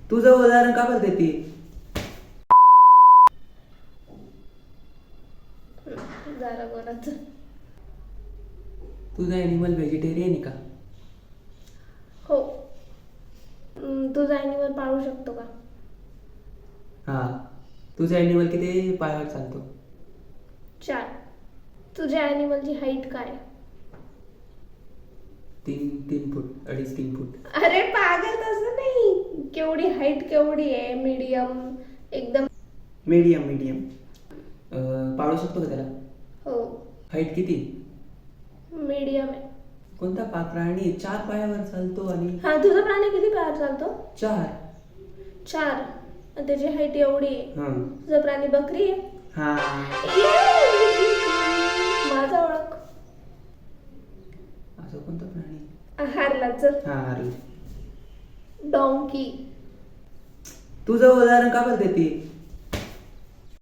तुझं उदाहरण का बरं देते? जरा कोणाचं. तुझा ॲनिमल व्हेजिटेरियन आहे का? हो. तुझा ॲनिमल पाळू शकतो का? हां. तुझा ॲनिमल किती पायावर चालतो? 4. तुझ्या ॲनिमलची हाईट काय? 3 फूट, 2.5-3 फूट. अरे पागल, तसं नाही. केवढी हाईट केवढी आहे? मीडियम एकदम. मीडियम. पाळू शकतो का त्याला? हो. हाईट किती? मीडियम आहे. कोणता प्राणी 4 पायावर चालतो आणि हा, तुझा प्राणी किती पायावर चालतो? 4? 4. आणि त्याची हाईट एवढी आहे. हां. तुझा प्राणी बकरी आहे. हां. माझा ओळख. असं कोणता प्राणी? हारला. चल. हां, हरलं. डॉंकी. तुझं उदाहरण का बरं देते?